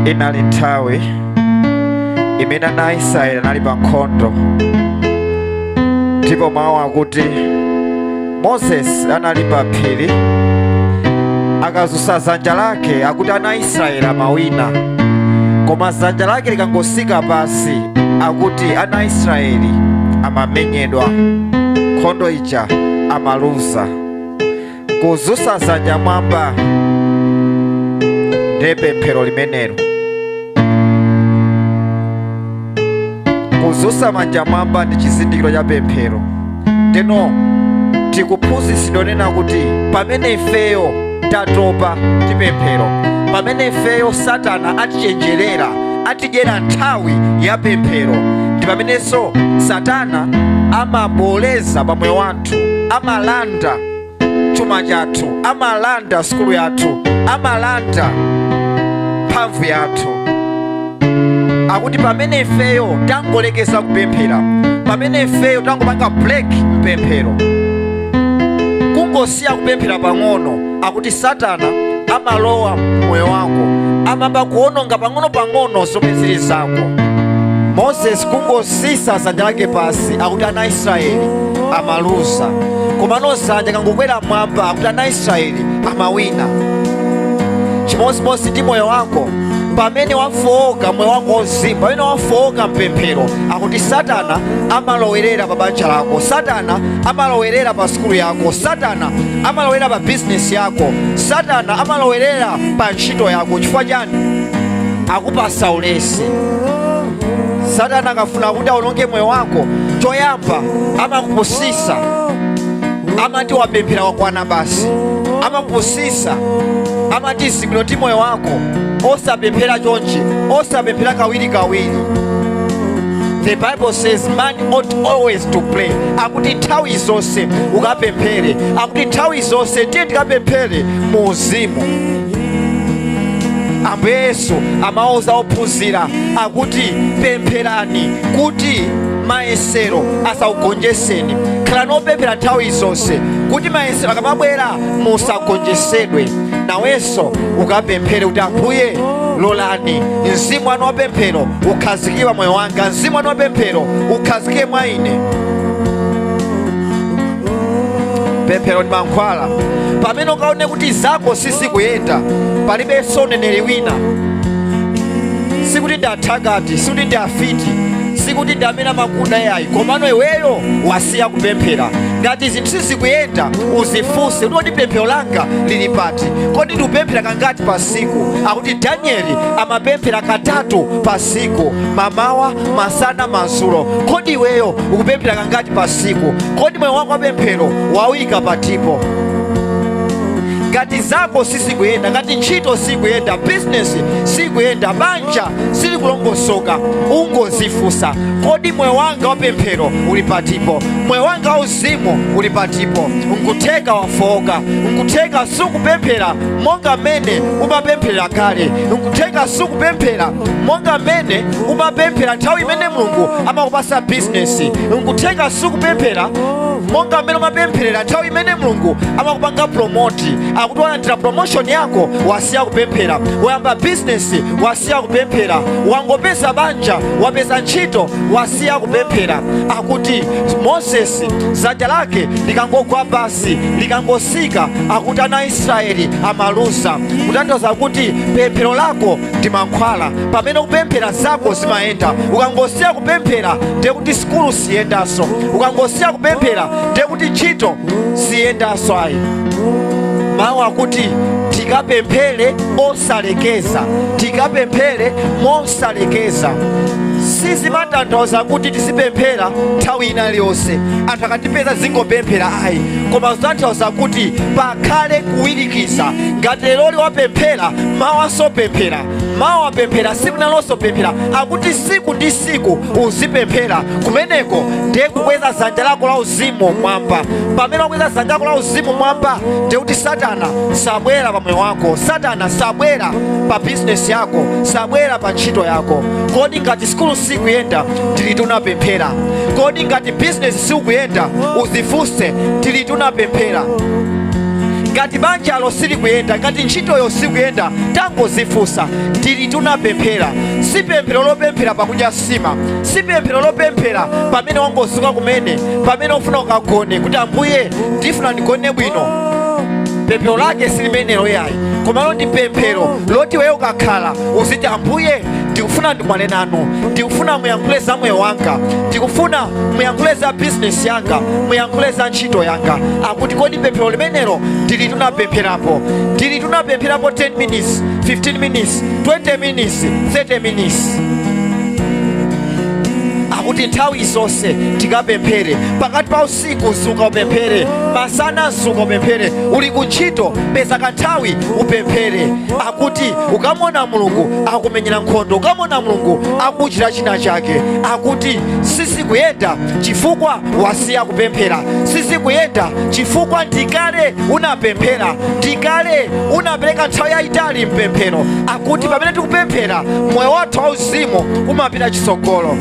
Inali nthawi imene ana Israeli anali pa nkhondo, ndipo mawu akuti Moses anali pa phiri akazunsa dzanja lake, akuti ana Israeli amawina, koma dzanja lake likangosika pasi akuti ana Israeli amamenyedwa, nkhondo ija amaluza. Kuzunsa dzanja mwamba ndi pemphero limenelo. Kuzunsa manja mwamba ndi chizindikiro cha pemphero. Teno tikuphunzitsidwa nena kuti pamene ifeyo tatopa ndi pemphero, pamene ifeyo Satana atichenjerera, atidyera nthawi ya pemphero, ndi pamenenso Satana amaboleza pamoyo wathu, amalanda chuma chathu, amalanda sukulu yathu, amalanda mphamvu yathu. Akuti pamene ifeyo tangolekeza kupemphera, pamene ifeyo tangopanga break mpemphero, kungosiya kupemphera pang'ono, akuti Satana amalowa moyo wako, amamba kuononga pang'ono zomwe zili zako. Moses kungosisa dzanja lake pasi, akuti ana Israeli amaluza, komano dzanja kangokwera mwamba, akuti ana Israeli amawina. Chimodzimodzi ndi moyo wako, pamene wafowoka moyo wako wauzimu, pamene wafowoka mpemphero, akuti Satana amalowerera pa banja lako, Satana amalowerera pa sukulu yako, Satana amalowerera pa bizinesi yako, Satana amalowerera pa ntchito yako. Chifukwa chani? Akupasa ulesi. Satana akafuna kuti aononge moyo wako, choyamba amakupusisa, amati wapemphera wakwana basi, amakupusisa, amati zibwino ndi moyo wako osapemphera chonchi, osapemphera kawiri. The Bible says man ought always to pray. Akuti nthawi zonse ukapemphere, akuti nthawi zonse tiye tikapemphere mu uzimu. Ambuye Yesu amauza ophunzira akuti pempherani kuti mayesero asakugonjeseni. Khalani opemphera nthawi zonse kuti mayesero akamabwera musagonjesedwe. Nawenso ukapemphere kuti Ambuye lolani mzimu wanu wapemphero ukhazikike moyo wanga, mzimu wanu wapemphero ukhazikike mwa ine. Pemphero ndi mankhwala. Pamene ukaone kuti zako sizikuyenda, palibenso uneneri wina, sikuti ndi athakati, sikuti ndi afiti, sikuti ndi amene amakuda yayi, komano iweyo wasiya kupemphera. Ngati zinthu sizikuyenda uzifunse kuti pemphero langa lili pati, kodi ndikupemphera kangati pa siku? Akuti Danieli amapemphera katatu pa siku, mamawa, masana, madzulo. Kodi iweyo ukupemphera kangati pa siku? Kodi moyo wako wapemphero wawika pa ndipo? Ngati zako sizikuyenda, ngati ntchito sikuyenda, business sikuyenda, banja silikulongosoka, ungozifunsa, kodi moyo wanga wapemphero uli patipo? Moyo wanga wauzimu uli patipo? Nkutheka wafowoka, nkutheka sukupemphera monga mmene umapemphera kale, nkutheka sukupemphera monga mmene umapemphera nthawi imene Mulungu amakupasa business, nkutheka sukupemphera monga mmene umapempherera nthawi imene Mulungu amakupanga promote. Akuti walandira promotion yako wasiya kupemphera, wayamba business wasiya kupemphera, wangopeza banja, wapeza ntchito wasiya kupemphera. Akuti Moses dzanja lake likangogwa basi, likangosika, akuti ana Israeli amaluza. Kutanthauza kuti pemphero lako ndi mankhwala. Pamene kupemphera zako zimayenda, ukangosiya kupemphera ndiye kuti sikulu siyendanso, ukangosiya kupemphera ndiye kuti ntchito siyendanso. Ayi, mawu akuti tikapemphere osalekeza, tikapemphere mosalekeza. Sizimatanthauza kuti tizipemphera nthawi ina iliyonse, anthu akatipeza zingopemphera ayi, koma zitanthauza kuti pakhale kuwirikiza. Ngati lero wapemphera mawu asopemphera, mawu wapemphera siku nalonso pemphera, akuti siku ndi siku uzipemphera. Kumeneko ndiye kukweza dzanja lako la uzimu mwamba. Pamene wakweza dzanja lako la uzimu mwamba, ndiye kuti Satana sabwera pa moyo wako, Satana sabwera pa business yako, sabwera pa ntchito yako. Kodi ngati sikulu sikuyenda tili tunapemphera? Kodi ngati business sikuyenda uzifunse tili tunapemphera? ngati banjalo sili kuyenda, ngati ntchitoyo sikuyenda, tangozifunsa, tili tunapemphera. Si pemphero lopemphera pakudya sima, si pemphero lopemphera pamene wangozuka kumene, pamene ufuna ukagone kuti Ambuye ndifuna ndigone bwino. Pemphero lake silimenelo yayi, komano ndi pemphero loti wewe ukakhala uziti Ambuye ndikufuna ndimane nanu, ndikufuna muyankhule za moyo wanga, ndikufuna muyankhule za business yanga, muyankhule za ntchito yanga. Akuti kodi pemphero limenelo tili tunapempherapo, tili tunapempherapo 10 minutes, 15 minutes, 20 minutes, 30 minutes. Akuti nthawi zonse tikapemphere, pakati pa usiku zuka upemphere, masana zuka upemphere, uli kuntchito peza kanthawi upemphere. Akuti ukamona Mulungu akumenyera nkhondo, ukamona Mulungu akuchita china chake. Akuti sizikuyenda chifukwa wasiya kupemphera, sizikuyenda chifukwa ndikale unapemphera, ndikale unapereka nthawi yayitali mpemphero. Akuti pamene tikupemphera moyo wathu wauzimu umapita chitsogolo.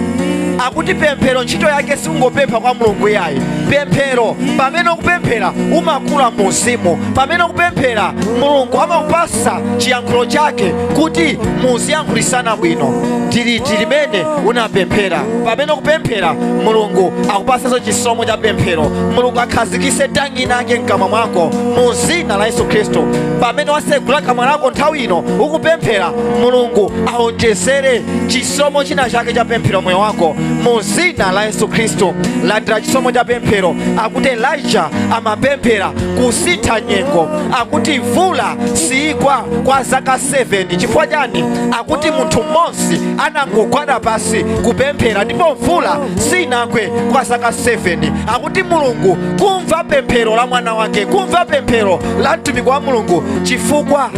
Akuti pemphero ntchito yake singopempha kwa Mulungu yayi, pemphero pamene ukupemphera umakula muzimu, pamene ukupemphera Mulungu amakupasa chiyankhulo chake kuti muziyankhulisana bwino. Ndiliti limene unapemphera, pamene ukupemphera Mulungu akupasanso chisomo cha pemphero, Mulungu akhazikise tangina ake mkamwa mwako mu zina la Yesu Khristu. Pamene wasegula kamwa lako nthawi ino ukupemphera, Mulungu aonjezere chisomo china chake cha pemphero moyo wako mu zina la Yesu Khristu. Landira chisomo cha pemphero. Akuti Elijah amapemphera kusintha nyengo, akuti mvula siigwa kwa zaka 7. Chifukwa chani? Akuti munthu mmodzi anangogwada pasi kupemphera ndipo mvula sinagwe kwa zaka 7. Akuti Mulungu kumva pemphero la mwana wake, kumva pemphero la mtumiki wa Mulungu chifukwa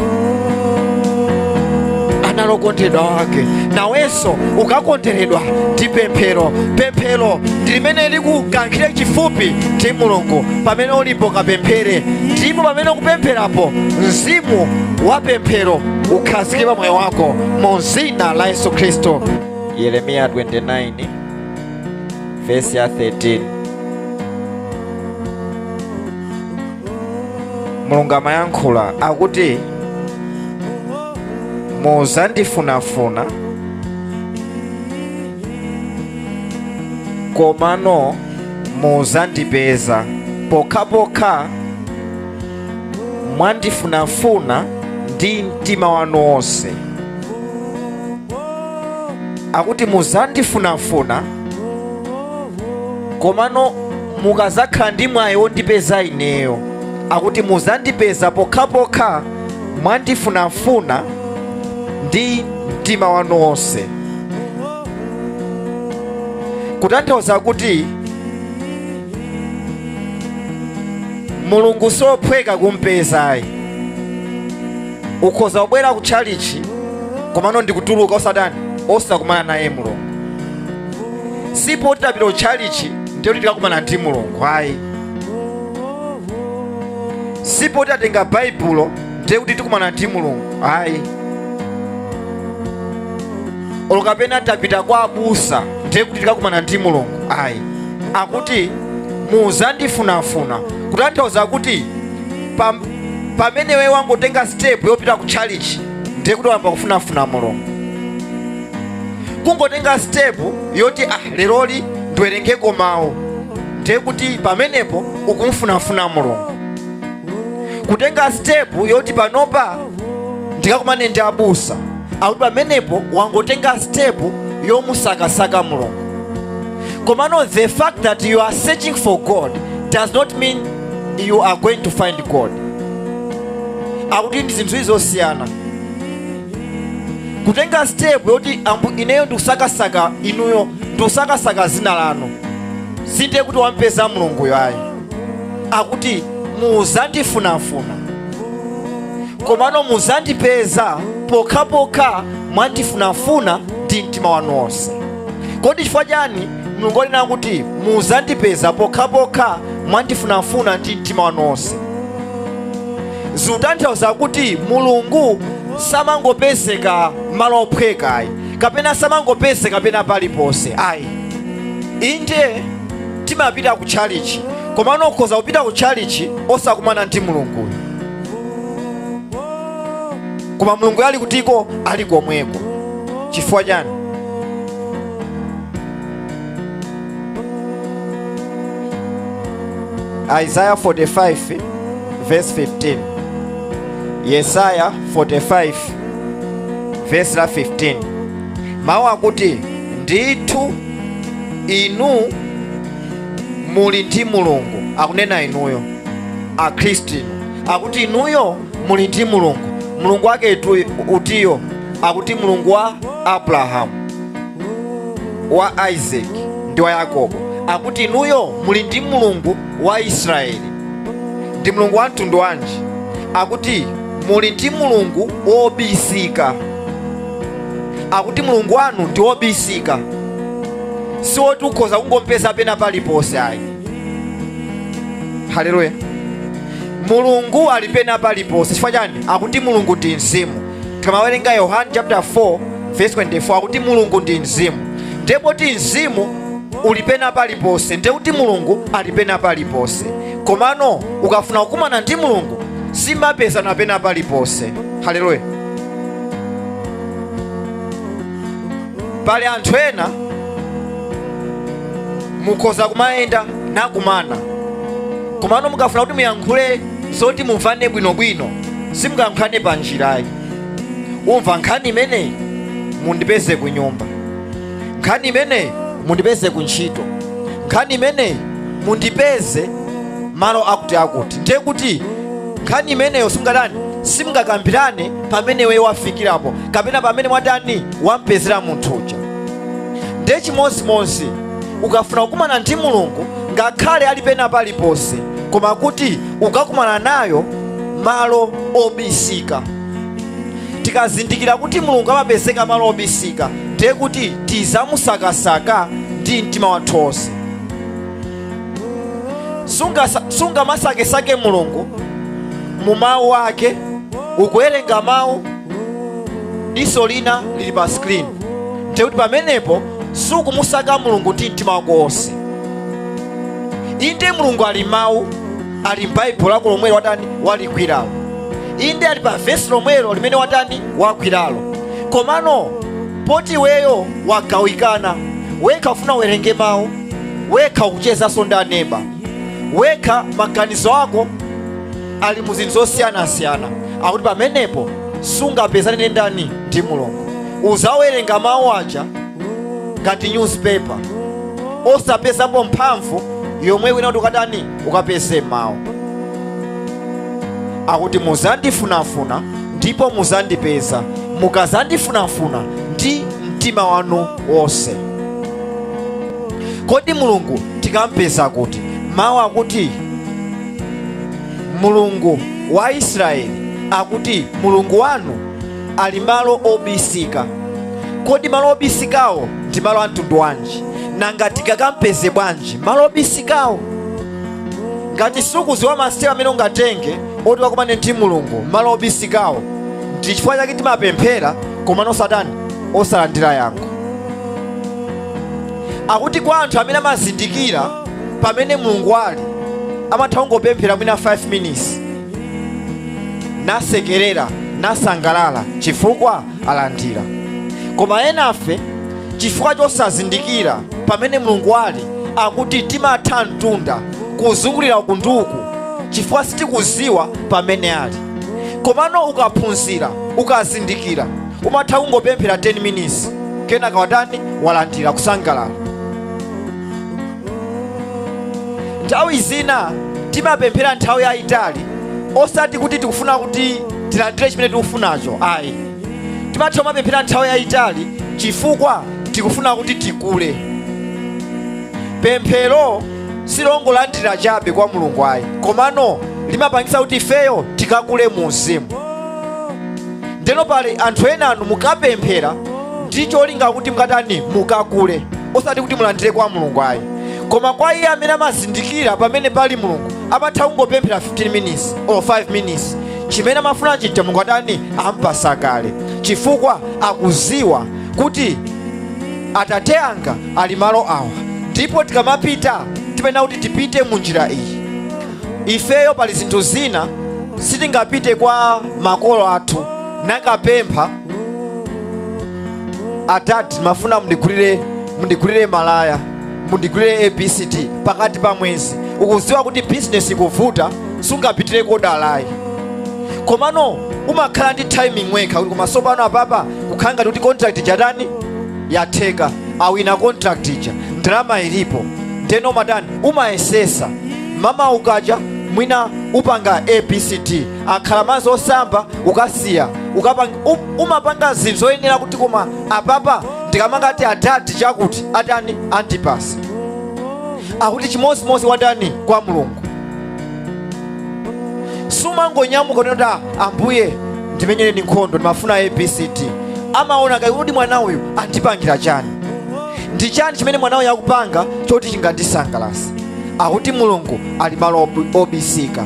analokondedwa wake. Nawenso ukakondedwa ndi pemphero. Pemphero ndilimene likukankhire chifupi ndi Mulungu. Pamene ulipo kapemphere, ndipo pamene ukupempherapo mzimu wa pemphero ukhazike pa moyo wako mu zina la Yesu Khristu. Yeremiya 29 verse ya 13. Mulungu amayankhula akuti muzandifunafuna komano muzandipeza, pokhapokha mwandifunafuna ndi mtima wanu wonse. Akuti muzandifunafuna komano mukazakhala ndi mwayi wondipeza ineyo. Akuti muzandipeza pokhapokha mwandifunafuna ndi mtima wanu wonse. Kutanthauza kuti Mulungu sophweka kumpezayi. Ukhoza kubwera ku chalichi komano ndikutuluka osadani osakumana naye Mulungu. Sipo tidapita ku chalichi ndiyo tikakumana ndi Mulungu ayi. Sipo tidatenga baibulo ndiye kuti tikumana ndi Mulungu ayi. Olukapena tapita kwa abusa ndiye kuti tikakumana ndi Mulungu ayi. Akuti muzandifunafuna kutanthauza kuti pamene wewe wangotenga step yopita ku chalichi ndiye kuti wamba kufunafuna Mulungu. Kungotenga step yoti leroli ndiwerengeko mawu ndiye kuti pamenepo ukumfunafuna Mulungu. Kutenga step yoti panopa ndikakumane ndi abusa, akuti pamenepo wangotenga step yomusakasaka Mulungu. Komano the fact that you are searching for God does not mean you are going to find God. Akuti ndi zinthu zosiyana. Kutenga step yoti ineyo ndikusakasaka inuyo, ndikusakasaka zina lanu, sinde kuti wampeza Mulungu yayi. Akuti muzandifunafuna komano muzandipeza pokhapokha mwandifunafuna ndi mtima wanu wonse. Kodi chifukwa chani Mulungu anena kuti muzandipeza pokhapokha mwandifunafuna ndi mtima wanu wonse? Zikutanthauza kuti Mulungu samangopezeka malo ophweka ayi, kapena samangopezeka pena paliponse ayi. Inde timapita ku chalichi komano ukhoza kupita ku chalichi osakumana ndi Mulunguyo. koma Mulungu ali kutiko, ali komweko. Chifukwa chani? Isaiah 45 verse 15. Yesaya 45 verse 15. Mawu akuti ndithu inu muli ndi Mulungu. Akunena inuyo akhristu, akuti inuyo muli ndi Mulungu. Mulungu wake utiyo akuti Mulungu wa Abrahamu, wa Isaac ndi wa Yakobo. Akuti inuyo muli ndi Mulungu wa Israeli. Ndi Mulungu wa mtundu wanji? Akuti muli ndi Mulungu wobisika. Akuti Mulungu wanu ndi wobisika, siwoti ukhoza kungompeza pena paliponse ayi. Haleluya. Mulungu ali pena paliponse. Chifukwa chani? Akuti Mulungu ndi Mzimu. Tikawerenga Yohana chapter 4 verse 24, akuti Mulungu ndi Mzimu. Ndipo ti Mzimu uli pena paliponse, ndiye kuti Mulungu ali pena paliponse. Komano ukafuna kukumana ndi Mulungu simapeza na pena paliponse. Haleluya. Pali anthu ena mukhoza kumayenda nakumana, komano mukafuna kuti muyankhule zoti mumvane bwinobwino simungayankhulane pa njirayi. Umva nkhani imeneyi mundipeze ku nyumba, nkhani imeneyi mundipeze ku ntchito, nkhani imeneyi mundipeze malo akuti akuti. Ndiye kuti nkhani imeneyo simungakambirane pamene wewe wafikirapo, kapena pamene mwatani wampezera munthu uja. Ndiye chimodzimodzi ukafuna kukumana ndi Mulungu, ngakhale ali pena paliponse, koma kuti ukakumana nayo malo obisika. Tikazindikira kuti Mulungu amapezeka malo obisika, ndiye kuti tizamusakasaka ndi mtima wathu wonse. Sungamasakesake Mulungu mumawu wake, ukuwerenga mawu diso lina lili pa screen, ndiye kuti pamenepo sukumusaka Mulungu ndi mtima wako wonse. Inde Mulungu ali mawu, ali m'Baibulo lako lomwelo watani walikwiralo. Inde ali pa vesi lomwelo limene watani wakwiralo. Komano poti weyo wagawikana, wekha ufuna uwerenge mawu, wekha ukuchezaso ndi aneba, wekha maganizo ako ali mu zinthu zosiyanasiyana, akuti pamenepo sungapezane ndani ndi Mulungu. Uzawerenga mawu aja ngati newspaper, osapezapo mphamvu yomwe wina kuti ukatani ukapeze mawu. Akuti muzandifunafuna ndipo muzandipeza, mukazandifunafuna ndi mtima wanu wonse. Kodi Mulungu tikampeza kuti? Mawu akuti Mulungu wa Israeli akuti Mulungu wanu ali malo obisika. Kodi malo obisikawo ndi malo a mtundu wanji? Nanga tikakampeze bwanji malo obisikawo? Ngati sukuziwa masitepe amene ungatenge oti wakumane ndi Mulungu malo obisikawo, ndi chifukwa chake timapemphera komano satani osalandira yankho. Akuti kwa anthu amene amazindikira pamene Mulungu ali, amatha kungopemphera mwina 5 minutes nasekerera nasangalala chifukwa alandira. Koma enafe chifukwa chosazindikira pamene Mulungu ali, akuti timatha mtunda kuzungulira ukunduku chifukwa sitikuziwa pamene ali. Komano ukaphunzira ukazindikira umatha kungopemphera 10 minutes kenaka watani walandira kusangalala. Nthawi zina timapemphera nthawi yayitali, osati kuti tikufuna kuti tilandire chimene tikufunacho ayi. Timatha kumapemphera nthawi yayitali chifukwa tikufuna kuti tikule. Pemphero silongolandira chabe kwa Mulungu ayi, komano limapangisa kuti ifeyo tikakule mu Mzimu. Ndeno pali anthu ena anu mukapemphera ndi cholinga kuti mukatani mukakule, osati kuti mulandire kwa Mulungu ayi. Koma kwa iye amene amazindikira pamene pali Mulungu, amatha kungopemphera 15 minutes or 5 minutes, chimene amafuna chita Mulungu atani ampasa kale, chifukwa akuziwa kuti Atate anga ali malo awa, ndipo tikamapita tipena kuti tipite mu njira iyi. Ifeyo pali zinthu zina sitingapite kwa makolo athu nakapempha Atate mafuna mundigulire malaya, mundigulire ABCD pakati pa mwezi. Ukuziwa kuti business ikuvuta, sungapitire kodalayi. Komano umakhala ndi timing wekha kuti koma sopano apapa kukhanga kuti contract jadani yatheka, awina contract ija, ndalama ilipo. Ndeno madani umayesesa mama ukaja mwina upanga ABCD akhala mazi osamba ukasiya umapanga zinthu zoyenera kuti koma apapa ndikamanga ati adati chakuti atani antipasi akuti chimozimozi wadani kwa Mulungu. Sumangonyamuka nota ambuye ndimenyereni nkhondo ndimafuna ABCD, amaona kuti mwana uyu andipangira chani, ndi chani chimene mwana uyu akupanga choti chingandisangalatse. Akuti Mulungu ali malo obisika,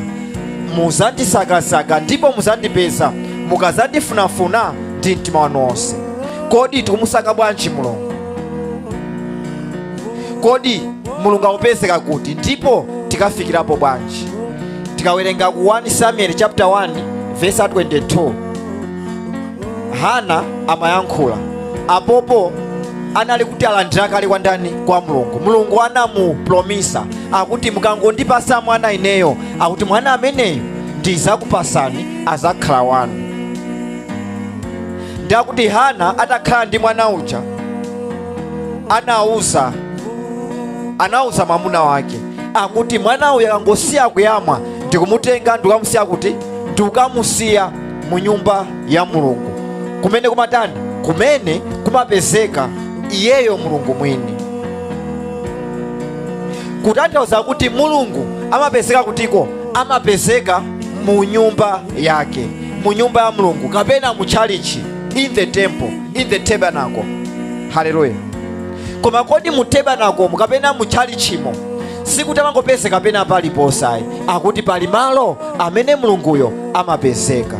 muzandisakasaka ndipo muzandipeza mukazandifunafuna ndi mtima wanu wonse. Kodi tikumusaka bwanji Mulungu? Kodi Mulungu akupezeka kuti ndipo tikafikirapo bwanji? Tikawerenga ku 1 Samuel chapter 1 verse 22, Hana amayankhula apopo anali kuti alandira kale kwa ndani? Kwa Mulungu. Mulungu anamupromisa akuti mukangondipasa mwana ineyo, akuti mwana ameneyo ndizakupasani azakhala wanu. Ndi akuti Hana atakhala ndi mwana uja anauza mwamuna wake akuti mwana uyu akangosiya kuyamwa ndikumutenga ndikukamusiya kuti ndikukamusiya mu nyumba ya Mulungu, kumene kumatani, kumene kumapezeka iyeyo Mulungu mwini. Kutanthauza kuti Mulungu amapezeka kutiko, amapezeka mu nyumba yake, mu nyumba ya Mulungu, kapena mu chalichi, in the temple, in the tabernacle. Haleluya. Koma kodi mu tabernacle kapena mu chalichimo sikuti amangopezeka pena paliponse, akuti pali malo amene Mulunguyo amapezeka.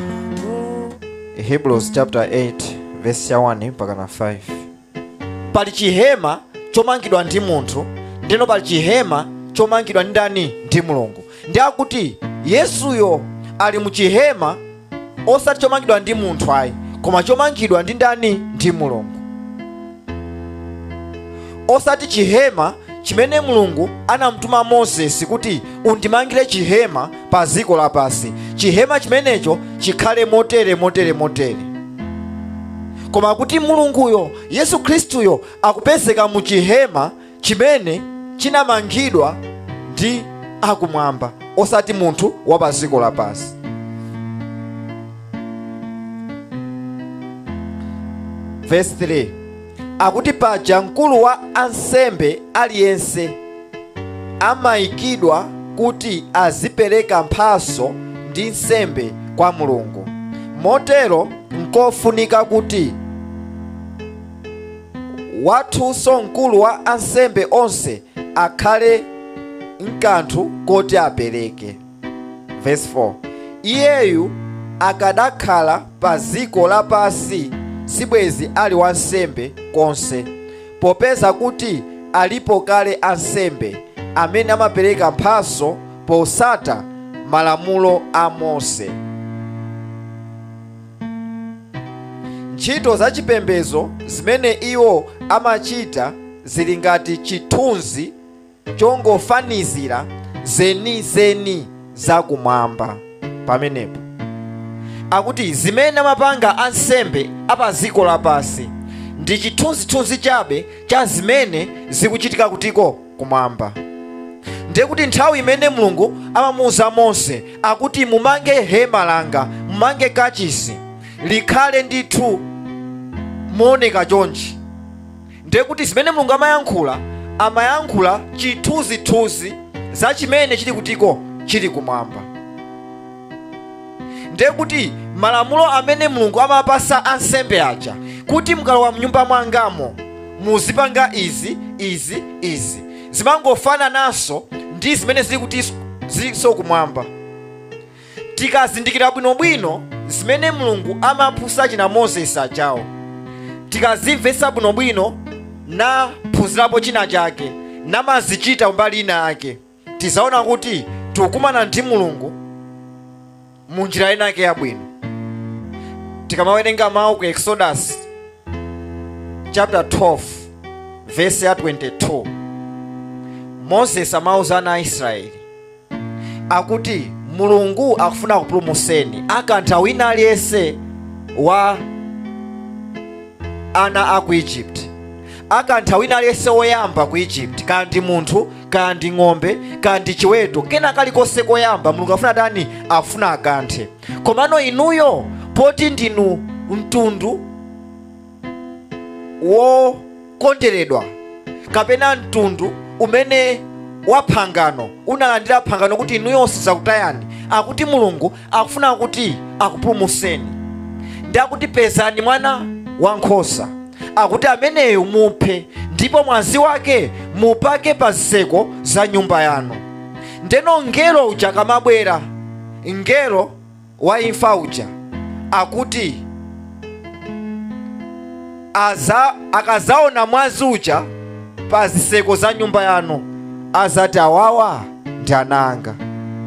Hebrews chapter 8 verse 1 mpaka 5. Pali chihema chomangidwa ndi munthu, ndino pali chihema chomangidwa ndi ndani? Ndi Mulungu. Ndi akuti Yesuyo ali mu chihema osati chomangidwa ndi munthu ayi, koma chomangidwa ndi ndani? Ndi Mulungu. Osati chihema chimene Mulungu anamtuma Moses kuti undimangire chihema pa dziko lapansi, chihema chimenecho chikhale motere. Koma kuti Mulunguyo Yesu Khristuyo akupezeka mu chihema chimene chinamangidwa ndi akumwamba, osati munthu wa pa dziko lapansi. Verse 3 akuti paja mkulu wa ansembe aliyense amayikidwa kuti azipereka mphaso ndi nsembe kwa Mulungu. Motero nkofunika kuti wathunso mkulu wa ansembe onse akhale nkanthu koti apereke. Verse 4 iyeyu akadakhala pa dziko lapansi sibwezi ali wansembe konse, popeza kuti alipo kale ansembe amene amapereka mphaso posata malamulo a Mose. Ntchito za chipembedzo zimene iwo amachita zili ngati chithunzi chongofanizira zenizeni zakumwamba. Pamenepo akuti zimene amapanga ansembe apa dziko lapansi ndi chithunzithunzi chabe cha zimene zikuchitika kutiko kumwamba. Ndiye kuti nthawi imene Mulungu amamuwuza Mose akuti mumange hema langa, mumange kachisi likhale ndithu mooneka chonchi, ndiye kuti zimene Mulungu amayankhula chithunzithunzi za chimene chili kutiko chili kumwamba. Ndiye kuti malamulo amene Mulungu amapasa ansembe aja kuti mukalowa mnyumba mwangamo muzipanga izi zimangofana naso ndi zimene zili kuti zilinso kumwamba. Tikazindikira bwinobwino zimene Mulungu amaphunzitsa china Moses ajawo, tikazimvetsa bwinobwino na phunzirapo china chake namazichita mbali ina yake, tizaona kuti tikukumana ndi Mulungu mu njira ina yake yabwino. tikamawerenga mawu ku Exodus chapter 12 verse ya 22, Moses amauza ana a Israeli akuti Mulungu akufuna kupulumutseni akantha wina aliyense wa ana aku Egypt, akantha wina aliyense woyamba ku Egypt, kandi munthu kandi ng'ombe kandi chiweto kena kalikonse koyamba Mulungu afuna tani? Afuna akanthe. Komano inuyo poti ndinu mtundu wokondedwa kapena mtundu umene waphangano unalandira phangano kuti inuyo sizakutayani, akuti Mulungu akufuna kuti akupulumutseni ndi akuti pezani mwana wankhosa, akuti ameneyo muphe ndipo mwazi wake mupake pa zitseko za nyumba yanu. Ndeno ngelo uja kamabwera, ngelo wa imfa uja akuti akazaona mwazi uja pa zitseko za nyumba yanu azati awawa ndi ana anga,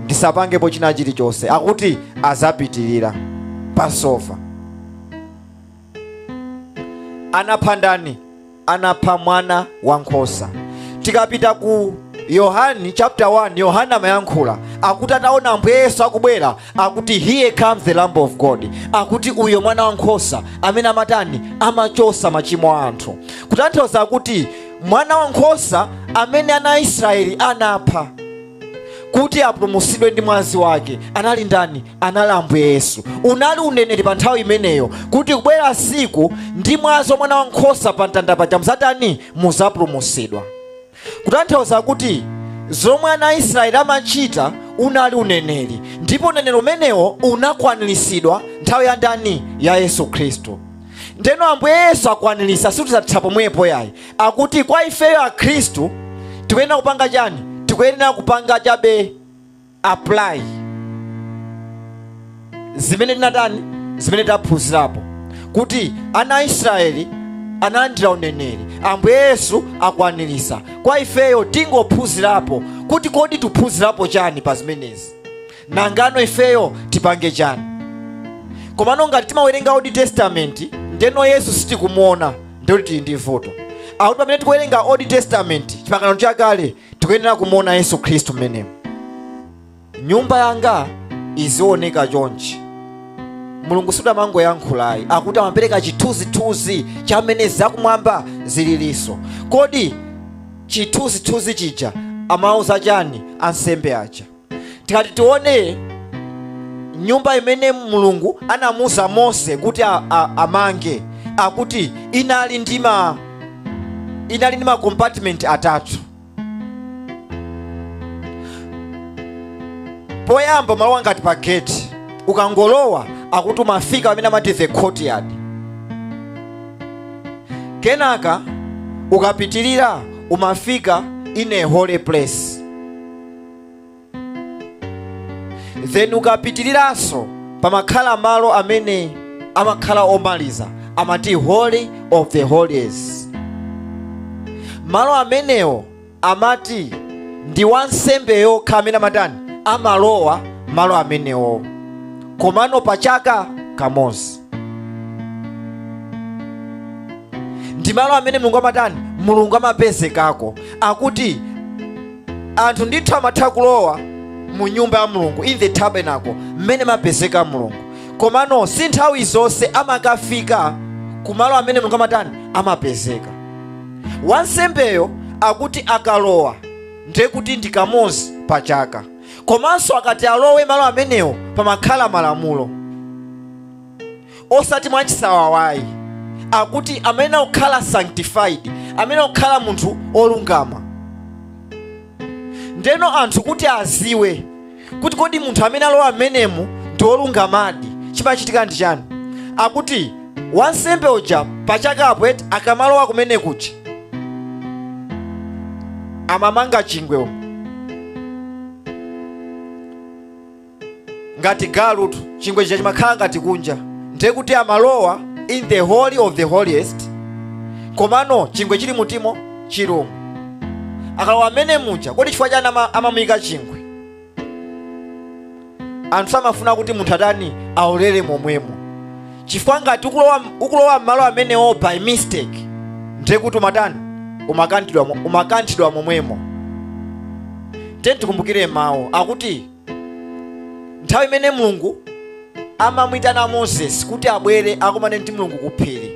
ndisapangepo china chilichonse, akuti azapitirira Passover. Anapha ndani? Anapha mwana wankhosa. Tikapita ku Yohani chapter 1, Yohana amayankhula akuti ataona Ambuye Yesu akubwera akuti here comes the Lamb of God, akuti uyo mwana wankhosa amene amatani? Amachotsa machimo a anthu. Kutanthauza akuti mwana wankhosa amene ana Israeli anapha kuti apulumutsidwe ndi mwazi wake anali ndani? Anali Ambuye Yesu. Unali uneneri pa nthawi imeneyo kuti kubwera siku ndi mwazi wa mwana wankhosa pa mtanda paja muzatani? Muzapulumutsidwa. Kutanthauza kuti zomwe ana Israeli amachita unali uneneri, ndipo uneneri umenewo unakwaniritsidwa nthawi ya ndani? Ya Yesu Khristu. Ndeno Ambuye Yesu akwaniritsa, sitizatha pomwepo yayi, akuti kwa ifeyo a Khristu tikuyenera kupanga chani? Tikuyenera kupanga chabe apply zimene tinatani? Zimene taphunzirapo kuti ana Israeli analandira uneneri, Ambuye Yesu akwaniritsa. Kwa ifeyo tingophunzirapo kuti kodi tiphunzirapo chani pa zimenezi, nangano ifeyo tipange chani. Komano ngati timawerenga Old Testament ndeno Yesu sitikumuona ndikuti tili ndi vuto. Akuti pamene tikuwerenga Old Testament chipangano chakale tikuyenera kumuona Yesu Khristu mmenemu. Nyumba yanga izioneka chonchi. Mulungu sudamangoyankhulayi, akuti amapereka chithunzithunzi cha mmene zakumwamba zililinso. Kodi chithunzithunzi chija amauza chani ansembe aja? Tikati tione nyumba imene Mulungu anamuza Mose kuti amange, akuti inali ndi ma compartment atatu. Poyamba malo ngati pa gate, ukangolowa akuti umafika amene amati the courtyard. Kenaka ukapitirira umafika in a holy place. Then ukapitiriraso pamakhala malo amene amakhala omaliza amati holy of the holies. Malo amenewo amati ndi wansembe yokha amene amatani? Amalowa malo amenewo, komano pachaka kamodzi. Ndi malo amene Mulungu amatani? Mulungu amapezekako, akuti anthu ndithu amatha kulowa mu nyumba ya Mulungu, in the tabernacle mmene mapezeka Mulungu, komano si nthawi zonse amakafika kumalo amene Mulungu amatani? Amapezeka. Wansembeyo akuti akalowa ndiye kuti ndi kamodzi pachaka, komanso akati alowe malo amenewo pamakhala malamulo osati mwachisawawayi, akuti amene okhala sanctified, amene okhala munthu olungama. Ndeno anthu kuti aziwe kuti kodi munthu amene alowa amenemu ndi olungamadi, chimachitika ndi chani? Akuti wansembe uja pachakapo eti akamalowa kumene kuja amamanga chingwe ngati galutu, chingwe chija chimakhala ngati kunja, ndiye kuti amalowa in the holy of the holiest, komano chingwe chili mutimo chilumu. Akalowa amene muja, kodi chifukwa chani amamuyika chingwe? Anthu samafuna kuti munthu atani aulere momwemo. chifukwa ngati ukulowa m'malo amenewo by mistake, ndiye kuti umakanthidwa momwemo. Tiyeni tikumbukire mawu akuti nthawi imene Mulungu amamuyitana Moses kuti abwere akumane ndi Mulungu ku phiri,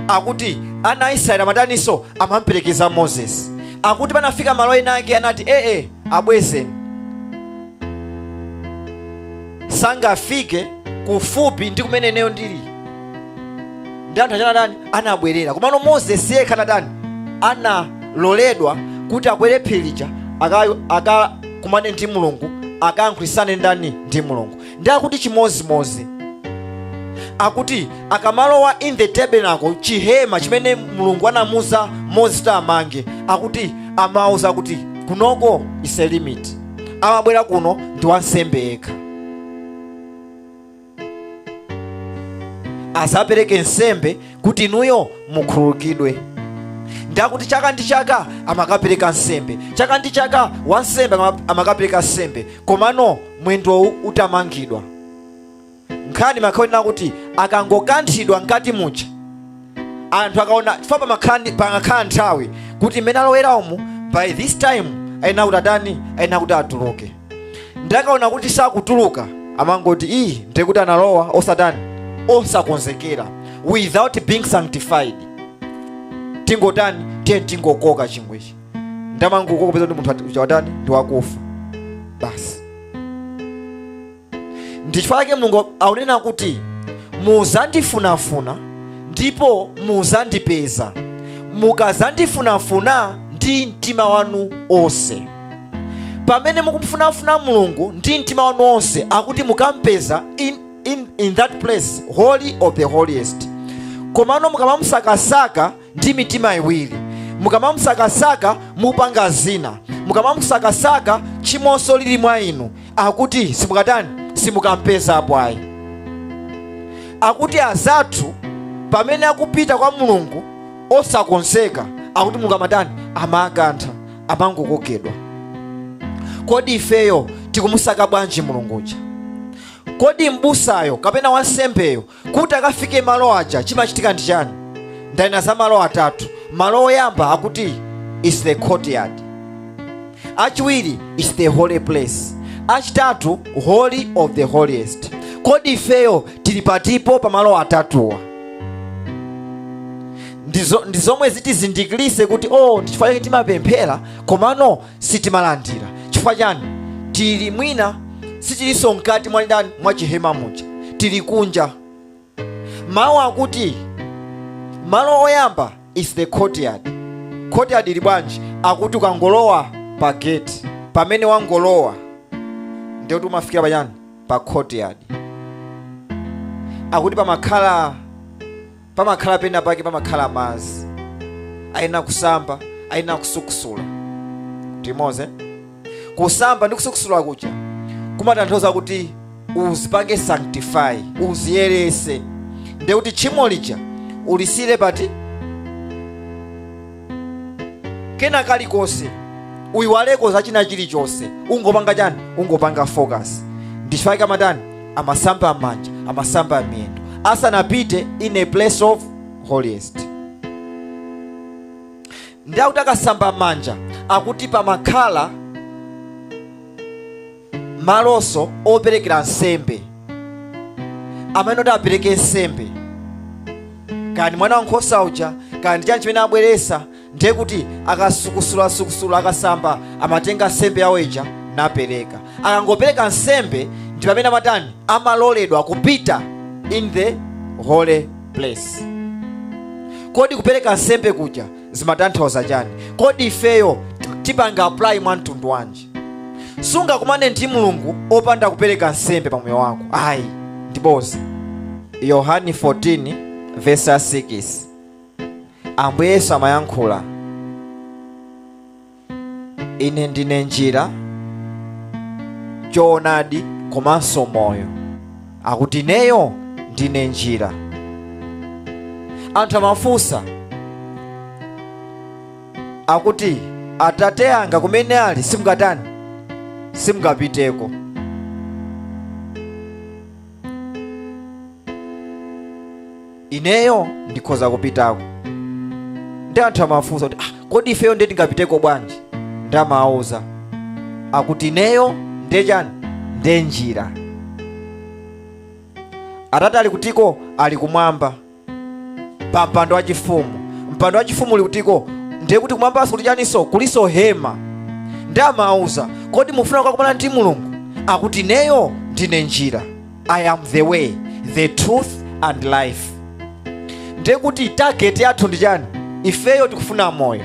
akuti ana a Israeli amataninso amamuperekeza Moses. Akuti panafika malo ena ake anati abwezeni, sangafike kufupi ndi kumene neyo ndili. Ndi anthu achanadani anabwerera, komano Moses yekha anadani analoledwa kuti akwere phiri lija akakumane ndi Mulungu, akayankhulitsane ndi Mulungu. Ndi akuti chimozimozi akuti akamalowa in the tabernacle, chihema chimene Mulungu anamuza Moses kuti amange, akuti amauza kuti kunoko is a limit, amabwera kuno ndi wansembe yekha, asapereke nsembe kuti inuyo mukhululukidwe. Ndakuti chaka ndi chaka amakapereka nsembe, chaka ndi chaka wansembe amakapereka nsembe, komano mwendo utamangidwa. Nkhani makhaonena kuti akangokanthidwa mkati muja, anthu akaona chifukwa pamakhala nthawi kuti mmene alowera umu by this time ayina kuti atuluke. Ndakaona kuti sakutuluka amangoti ndiye kuti analowa osakonzekera, without being sanctified. Tingokoka chingwechi, ndamangokoka peza ndi munthu ndi wakufa basi. Ndichifukwa chake Mulungu aunena kuti muzandifunafuna ndipo muzandipeza, mukazandifunafuna ndi mtima wanu onse. Pamene mukumfunafuna Mulungu ndi mtima wanu onse, akuti mukampeza in that place, holy of the holiest. Komano mukamamusakasaka ndi mitima iwiri, mukamamusakasaka mupanga zina, mukamamusakasaka chimonso lili mwa inu, akuti simukampeza abwayi. Akuti azathu pamene akupita kwa Mulungu osakonzeka, akuti Mulungu amakantha, amangokokedwa. Kodi ifeyo tikumusaka bwanji Mulunguja? Kodi mbusayo kapena wansembeyo kuti akafike malo aja chimachitika ndi chani? Ndayina za malo atatu. Malo oyamba akuti is the courtyard, achiwiri is the holy place, achitatu holy of the holiest. Kodi ifeyo tilipatipo pa malo atatuwa? Ndizomwe zitizindikilise kuti ndichifukwa timapemphera komano sitimalandira. Chifukwa chani? Tili mwina sichilinso mkati mwa chihema muja, tili kunja. Mawu akuti malo oyamba is the courtyard. Courtyard ili bwanji? Akuti ukangolowa pa gate, pamene wangolowa ndiyo kuti umafikira pa courtyard. Akuti pamakhala pena pake pamakhala madzi, ayina kusamba, ayina kusukusula. Timoze kusamba ndi kusukusula kuja kumatanthauza kuti uzipange sanctify, uziyerese. Ndiye kuti tchimo lija ulisire pati kena kalikonse, uyiwaleko zachina chilichonse, ungopanga focus. Ndichifukwa amasamba amanja, amasamba amiyendo asanapite in a place of holiest. Ndiye kuti akasamba amanja, akuti pamakhala maloso operekera nsembe, amene apereke nsembe, kani mwana wankhosa uja, kani chani chimene abweresa. Ndiye kuti akasukusula akasamba, amatenga nsembe yawo ija napereka. Akangopereka nsembe ndi pamene amaloledwa kupita in the holy place. Kodi kupereka nsembe kuja zimatanthauza chani? Kodi ifeyo tipanga apply mwa mtundu wanji? Sungakumane ndi Mulungu opanda kupereka nsembe pa moyo wako. Ndiboza. Yohani 14 verse 6. Ambuye Yesu amayankhula, ine ndine njira, choonadi komanso moyo. Akuti neyo ndine njira. Anthu amafunsa, akuti Atate anga kumene ali simungapiteko. ineyo ndikhoza kupitako. Ndi anthu amafunsa kuti kodi ifeyo ndiye tingapiteko bwanji? Ndamawuza akuti ineyo ndechani? Nde njira. Atate ali kutiko? Ali kumwamba pa mpando wachifumu. Mpando wachifumu uli kutiko? Ndiye kuti kumwambaso kuli chaniso? Kuliso hema. Ndamawuza kodi mufuna kukakumana ndi Mulungu? Akuti ineyo ndine njira. I am the way, the truth and life. Ndiye kuti target yathu ndi chani? Ifeyo tikufuna moyo.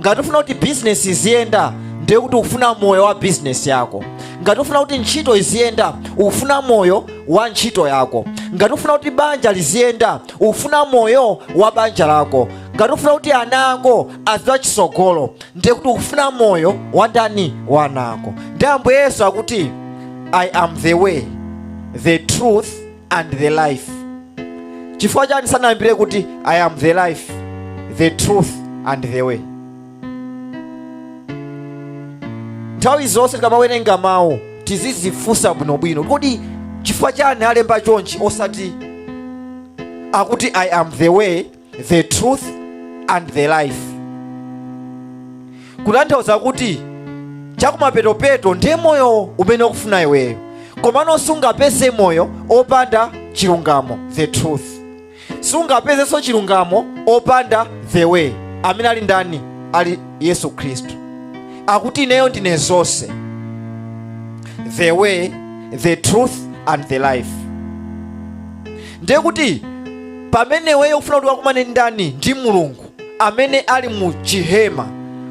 Ngati ufuna kuti business iziyenda, ndiye kuti ukufuna moyo wa business yako. Ngati ufuna kuti ntchito iziyenda, ukufuna moyo wa ntchito yako. Ngati ufuna kuti banja liziyenda, ukufuna moyo wa banja lako. Ngati ufuna kuti ana ako aziwa chisogolo, ndiye kuti ukufuna moyo wa ndani? Wa ana ako. Ndi Ambuye Yesu akuti I am the way, the truth and the life. Chifukwa chani sanayambire kuti I am the life, the truth and the way? Nthawi zonse tikamawerenga mawu tizizifunsa bwinobwino kodi chifukwa chani alemba chonchi osati akuti I am the way, the truth and the life? Kutanthauza kuti chakumapetopeto ndiye moyo umene ukufuna iweyo, komano sungapeze moyo opanda chilungamo, the truth. Sungapezenso chilungamo opanda the way, amene ali ndani? Ali Yesu Khristu. Akuti ineyo ndine zonse, the way, the truth and the life. Ndiye kuti pamene weyo ufuna kuti wakumane ndani? Ndi Mulungu amene ali mu chihema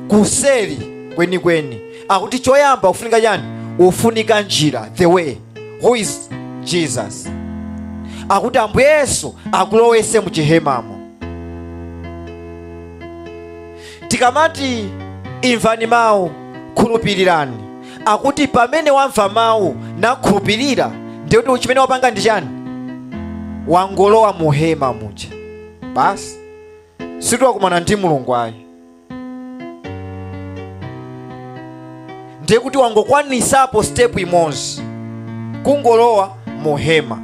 kuseri kwenikweni. Akuti choyamba ufunika chani? Ufunika njira, the way, who is Jesus. Akuti Ambuye Yesu akulowese mu chihemamo. Tikamati imvani mawu, khulupirirani. Akuti pamene wamva mawu na khulupirira, ndiye kuti chimene wapanga ndi chani? Wangolowa mu hema muja. Basi sitiwakumana ndi Mulungu ayi. Ndiye kuti wangokwanisapo step imodzi, kungolowa mu hema.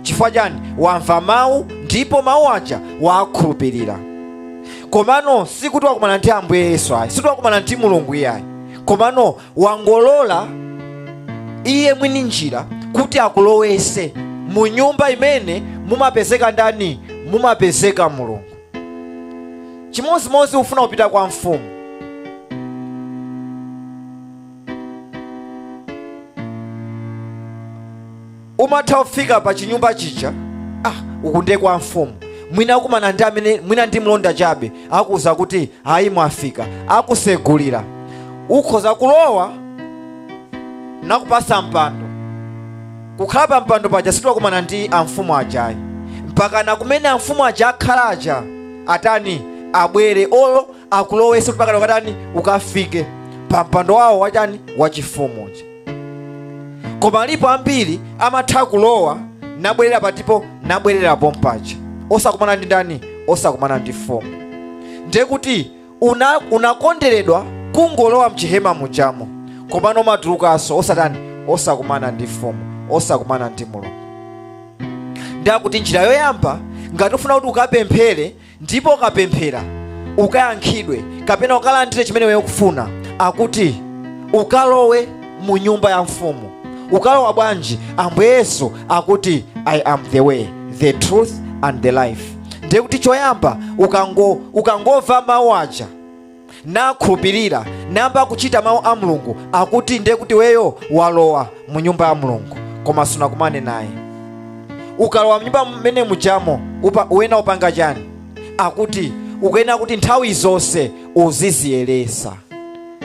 Chifukwa chani? Wamva mawu ndipo mawu aja wakhulupirira. Komano sikuti wakumana ndi Ambuye Yesu ayi, sikuti wakumana ndi Mulungu iyayi, komano wangolola iye mwini njira kuti akulowese mu nyumba imene mumapezeka ndani? Mumapezeka Mulungu. Chimozimozi ufuna kupita kwa mfumu, umatha kufika pa chinyumba chija, ukunde kwa mfumu, mwina kumana ndi amene mwina ndi mlonda chabe, akuza kuti hayi mwafika, akusegulira. Ukhoza kulowa nakupasa mpando, kukhala pa mpando paja sitiwakumana ndi amfumu ajayi, mpaka na kumene amfumu aja akhalaja atani abwere olo akulowese mpaka ukatani ukafike pa mpando wawo wachani? Wachifumu. Koma alipo ambiri amatha kulowa nabwerera patipo nabwerera pompacha, osakumana ndi ndani? Osakumana ndi mfumu. Ndiye kuti unakonderedwa kungolowa mchihema mujamo, komano matulukaso osatani? Osakumana ndi mfumu, osakumana ndi Mulungu. Ndiye kuti njira yoyamba ngati ufuna kuti ukapemphere, ndipo ukapemphera ukayankhidwe kapena ukalandire chimene weyo kufuna, akuti ukalowe mu nyumba ya mfumu. Ukalowa bwanji? Ambuye Yesu akuti I am the way, the truth and the life. Ndiye kuti choyamba ukangova mawu aja nakhulupirira namba kuchita mawu a Mulungu, akuti ndiye kuti weyo walowa mu nyumba ya Mulungu, koma sunakumane naye. Ukalowa mnyumba mmene mujamo uwena upanga chani? Akuti ukena kuti nthawi zonse uziziyeresa,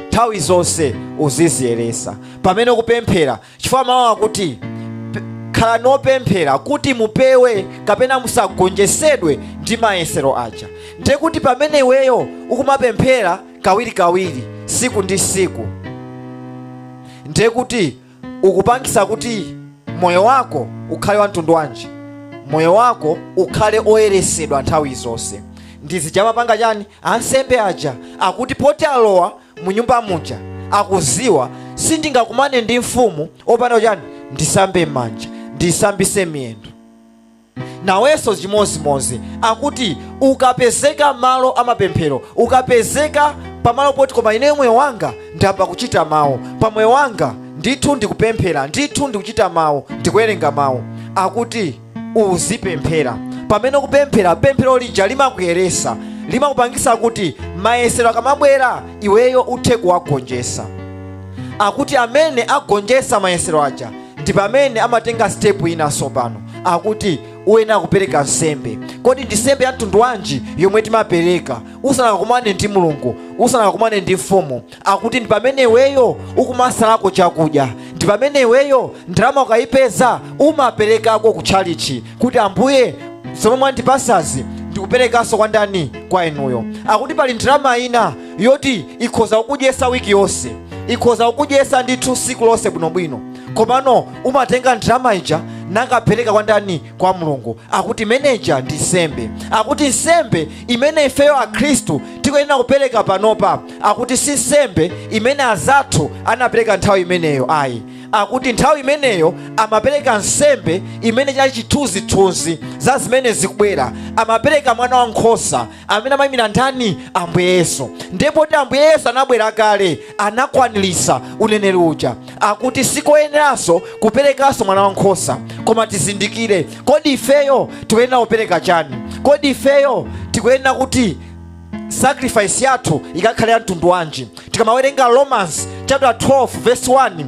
nthawi zonse uziziyeresa pamene kupemphera. Chifukwa mawu akuti khala nopemphera kuti mupewe kapena musagonjesedwe ndi mayesero aja. Ndiye kuti pamene iweyo ukumapemphera kawiri siku ndi siku, ndiye kuti ukupangisa kuti moyo wako ukhale wa mtundu wanji? Moyo wako ukhale oyeresedwa nthawi zonse. Ndizijamapanga chani? Ansembe aja akuti poti alowa mu nyumba muja akuziwa sindingakumane ndi mfumu opanda chani? Ndisambe manja, ndisambise miyendo. nawenso chimozimozi. Akuti ukapezeka malo amapemphero, ukapezeka pamalo poti koma ineyo moyo wanga ndapa kuchita mawu, pamoyo wanga ndithu ndikupemphera, ndithu ndikuchita mawu, ndikuwerenga mawu, akuti uzipemphera. Pamene kupemphera, pemphero lija limakuyeresa, limakupangisa kuti mayesero akamabwera iweyo uthe kuwagonjesa. Akuti amene agonjesa mayesero aja ndi pamene amatenga step ina sopano, akuti uwena kupereka nsembe. Kodi ndi nsembe ya mtundu wanji yomwe timapereka usanakakumane ndi Mulungu, usanakakumane ndi mfumu? Akuti ndi pamene iweyo ukumasalako chakudya, ndi pamene iweyo ndalama ukayipeza umaperekako kutchalichi kuti Ambuye zomwe mwandipasazi ndikuperekanso kwa ndani? Kwa inuyo. Akuti pali ndalama ina yoti ikhoza kukudyesa wiki yonse, ikhoza kukudyesa ndithu siku lonse bwinobwino, komano umatenga ndalama ija nakapereka kwa ndani? Kwa Mulungu. Akuti meneja ndi nsembe. Akuti nsembe imene ifeyo akhristu tikuyenera kupereka panopa, akuti si nsembe imene azathu anapereka nthawi imeneyo ayi. Akuti nthawi imeneyo amapereka nsembe imene chali chithunzithunzi za zimene zikubwera. Amapereka mwana wankhosa amene amayimira ndani? Ambuye Yesu. Ndipo ti Ambuye Yesu anabwera kale, anakwanilisa uneneri uja. Akuti sikoyeneranso kuperekanso mwana wankhosa, koma tizindikire, kodi ifeyo tikuyenera kupereka chani? Kodi ifeyo tikuyenera kuti sacrifice yathu ikakhale ya mtundu wanji? Tikamawerenga Romans chapter 12 verse 1,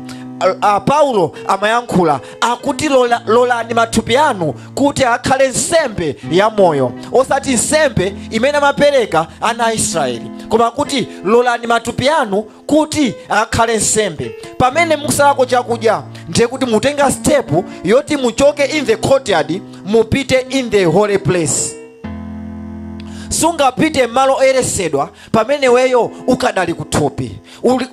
Paulo amayankhula akuti lolani mathupi anu kuti akhale nsembe ya moyo, osati nsembe imene amapereka ana a Israeli, koma kuti lolani mathupi anu kuti akhale nsembe. Pamene mukusalako chakudya, ndiye kuti mutenga step yoti muchoke in the courtyard mupite in the holy place. Sungapite malo oyeresedwa pamene weyo ukadali kuthupi.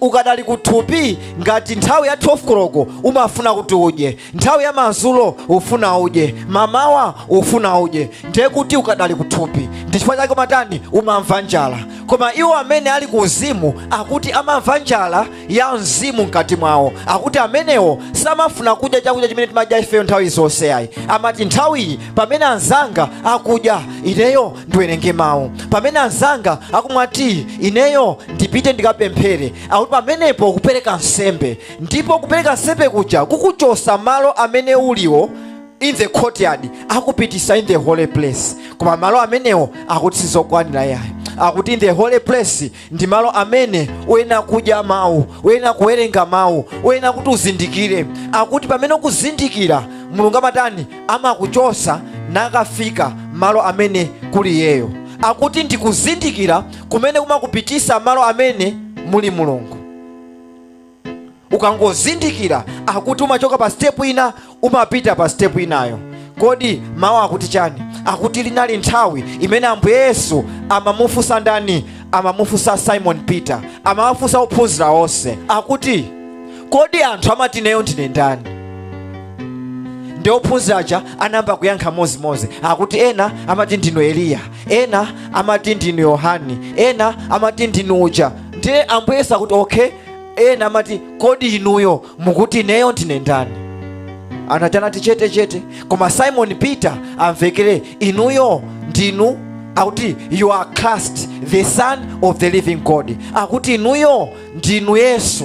Ukadali kuthupi ngati nthawi ya 12 koloko umafuna kuti udye, nthawi ya mazulo ufuna udye, mamawa ufuna udye, ndiye kuti ukadali kuthupi. Ndichifukwa chake matani umamva njala. Koma iwo amene ali ku uzimu akuti amamva njala ya mzimu mkati mwawo. Akuti amenewo samafuna kudya chakudya chimene timadya ifeyo nthawi zonse ayi. Amati nthawi pamene anzanga akudya, ineyo ndiwerenge mawu. Pamene anzanga akumati ineyo ndipite ndikapemphere, akuti pamenepo kupereka nsembe. Ndipo kupereka nsembe kuja kukuchosa malo amene uliwo in the courtyard, akupitisa in the holy place. Koma malo amenewo akuti sizokwanira yayi. Akuti in the holy place ndi malo amene uyenera kudya mawu, uyenera kuwerenga mawu, uyenera kuti uzindikire. Akuti pamene ukuzindikira, Mulungu amatani amakuchosa nakafika malo amene kuli yeyo. Akuti ndikuzindikira kumene kumakupitisa malo amene muli Mulungu. Ukangozindikira, akuti umachoka pa step ina umapita pa step inayo. Kodi mawu akuti chani? Akuti linali nthawi imene Ambuye Yesu amamufunsa ndani? Amamufunsa Simon Peter, amamufunsa ophunzira onse. Akuti kodi anthu amati neyo ndine ndani? Ndi ophunzira aja anamba kuyankha mozimozi. Akuti ena amati ndinu Eliya, ena amati ndinu Yohani, ena amati ndinu uja. Ndiye Ambuye Yesu akuti okay, ena amati kodi inuyo mukuti neyo ndine ndani? Anatana chete. Koma Simon Peter amvekere, inuyo ndinu, akuti you are Christ, the son of the living God. Akuti inuyo ndinu Yesu,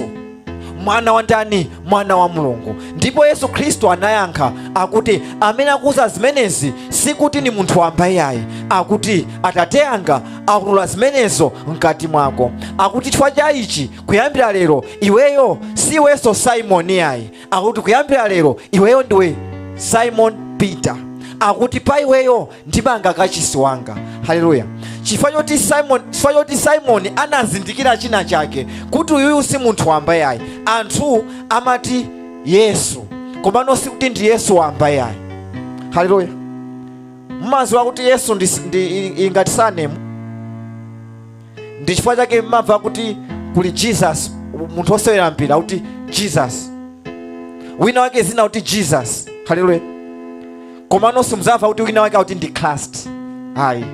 mwana wa ndani? Mwana wa Mulungu. Ndipo Yesu Kristo anayankha akuti amene akuza zimenezi sikuti ni munthu wambaye ayi, akuti Atate anga akutula zimenezo mkati mwako. Akuti chifukwa cha ichi kuyambira lero iweyo siwenso Simon ayi, akuti kuyambira lero iweyo ndiwe Simon Peter. Akuti pa iweyo ndimanga kachisi wanga. Haleluya. Chifukwa choti Simon anazindikira china chake kuti uyuyu si munthu wambaye ayi. Anthu amati Yesu, komano sikuti ndi Yesu wambaye ayi. Haleluya. Mmaziwa kuti Yesu ndi ngati sanemu. Ndi chifukwa chake mmamva kuti kuli Jesus, munthu osewera mpira kuti Jesus, wina wake zina kuti Jesus. Haleluya. Komano simuzamva kuti wina wake kuti ndi Christ ayi,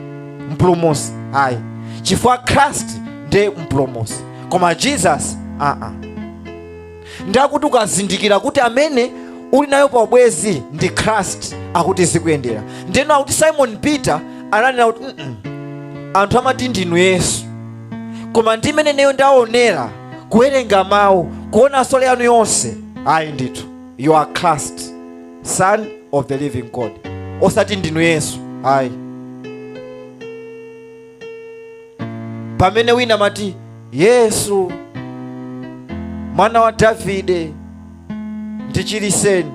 mpulumutsi ayi. Chifukwa Christ ndiye mpulumutsi, koma Jesus ndakuti ukazindikira kuti amene uli nayo pa ubwezi ndi Christ akuti zikuyendera. Ndeno akuti Simon Peter ananena kuti anthu amati ndinu Yesu, koma ndimene neyo ndaonera kuwerenga mawu, kuona sole yanu yonse, ayi ndithu you are Christ, Son of the living God. Osati ndinu Yesu, ayi. Pamene wina mati Yesu mwana wa Davide ndichiriseni,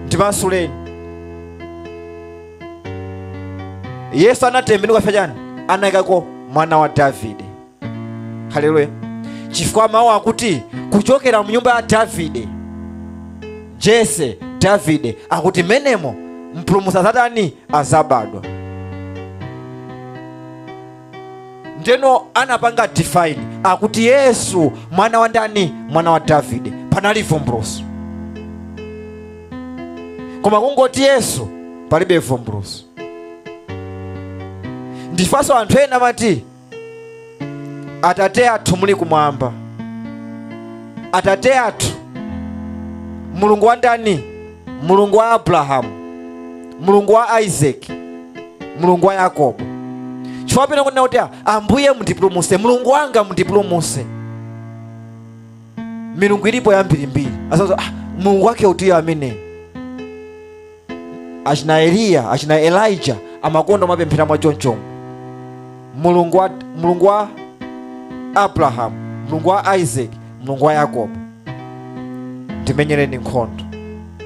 ndimasuleni, Yesu anatembenuka chani, anayikako mwana wa Davide. Haleluya. Chifukwa mawu akuti kuchokera mu nyumba ya Davide, Jese Davide, akuti menemo mpulumutsi Satani azabadwa. Ndeno anapanga define akuti Yesu mwana wa ndani, mwana wa Davide, panali vumbuluso. Koma kungoti Yesu palibe vumbuluso. Ndifaso anthu ena mati Atate athu muli kumwamba, Atate athu Mulungu wa ndani, Mulungu wa Abrahamu, Mulungu wa Isaac, Mulungu wa Yakobo. Chifukwa pena kunena kuti Ambuye mundipulumutse, Mulungu wanga mundipulumutse. Milungu ilipo yambirimbiri. Asazo Mulungu wake utiyo amene achina Eliya, achina Elijah amakonda mapemphera mwa chonchomo. Mulungu wa Abraham, Mulungu wa Isaac, Mulungu wa Yakobo, ndimenyereni nkhondo.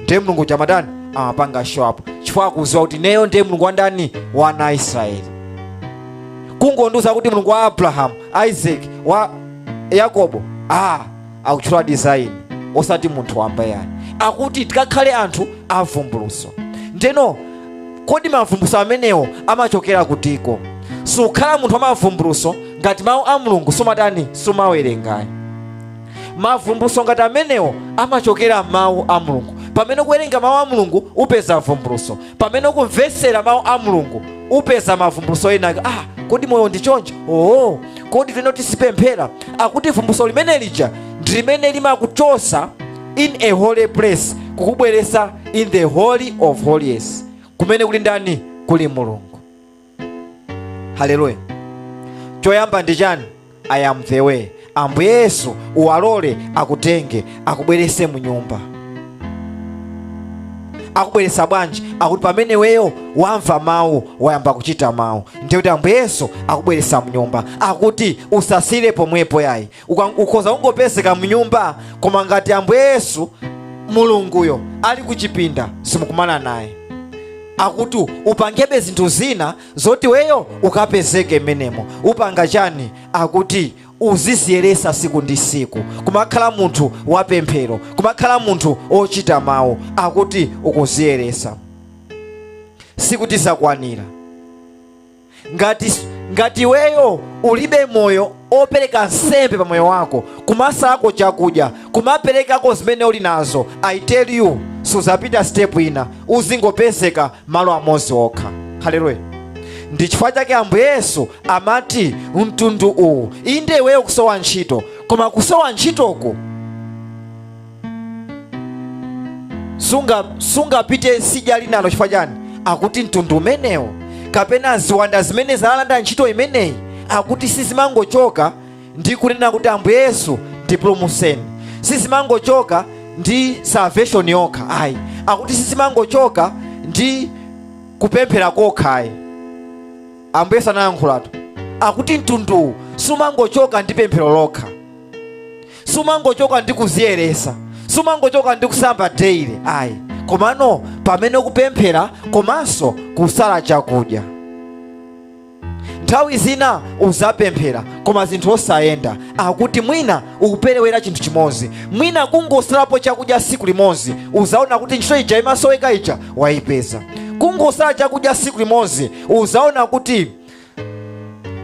Ndiye Mulungu chamadani amapanga show up. Chifukwa akuziwa kuti neyo ndiye Mulungu wa ndani, wana Israeli. Kungonduza kuti Mulungu wa Abraham, Isaac, wa Yakobo, akuchula design, osati munthu wamba yani. Akuti tikakhale anthu avumbuluso. Ndeno kodi mavumbuluso amenewo amachokera kutiko? Sukhala munthu amavumbuluso ngati mawu a Mulungu somatani somawerengayi. Mavumbuluso ngati amenewo amachokera mawu a Mulungu. Pamene kuwerenga mawu a Mulungu upeza vumbuluso. Pamene kumvetsera mawu a Mulungu upeza mavumbuluso ena. Kodi moyo ndi choncho? Kodi tino tisipemphera? Akuti vumbuluso limene lija ndimene limakuchosa in a holy place, kukubweretsa in the holy of holies, kumene kuli ndani? Kuli Mulungu. Haleluya. Choyamba ndi chani? I am the way. Ambuye Yesu uwalole akutenge akubweretse mu nyumba. Akubweretsa bwanji? Akuti pamene weyo wamva mawu wayamba kuchita mawu, ndiye kuti Ambuye Yesu akubweretsa mu nyumba. Akuti usasire pomwepo yayi. Ukhoza ungopezeka mu nyumba, koma ngati Ambuye Yesu Mulunguyo ali kuchipinda simukumana naye. Akuti upangebe zinthu zina zoti weyo ukapezeke menemo. Upanga chani? Akuti uziziyeresa siku ndi siku, kumakhala munthu wapemphero, kumakhala munthu ochita mawu. Akuti ukuziyeresa sikuti zakwanira. Ngati weyo ulibe moyo opereka nsembe pa moyo wako, kumasako chakudya, kumaperekako zimene uli nazo, I tell you suzapita step ina, uzingopezeka malo amodzi okha. Haleluya. Ndi chifukwa chake Ambuye Yesu amati mtundu uwu inde weyo kusowa ntchito, koma kusowa ntchitoko sungapite sidya linalo. Chifukwa chani? Akuti mtundu umenewo kapena ziwanda zimene zalanda ntchito imeneyi, akuti sizimangochoka ndi kunena kuti Ambuye Yesu ndipulumutseni, sizimangochoka ndi salvation yokha, ayi. Akuti sizimangochoka ndi kupemphera kokha, ayi. Ambuye Yesu anayankhulatu akuti mtundu sumangochoka ndi pemphero lokha, sumangochoka ndi kuziyeresa, sumangochoka ndi kusamba daily, ayi. Komano pamene kupemphera komanso kusala chakudya. Nthawi zina uzapemphera koma zinthu osayenda. Akuti mwina ukuperewera chinthu chimodzi, mwina kungosalapo chakudya siku limodzi, uzaona kuti ntchito ija imasoweka ija wayipeza. Kungosala chakudya siku limodzi, uzaona kuti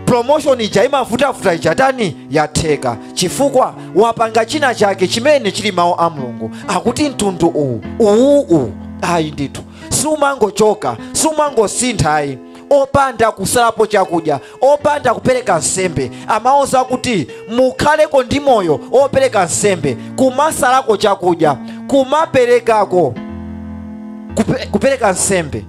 promotion ija imavutavuta ija tani yatheka, chifukwa wapanga china chake chimene chili mawu a Mulungu. Akuti mtundu uwu ayi ndithu sumangochoka, sumangosintha, ayi. Opanda kusalapo chakudya, opanda kupereka nsembe. Amaoza kuti mukhaleko ndi moyo opereka nsembe, kumasalako chakudya, kumaperekako kupereka nsembe.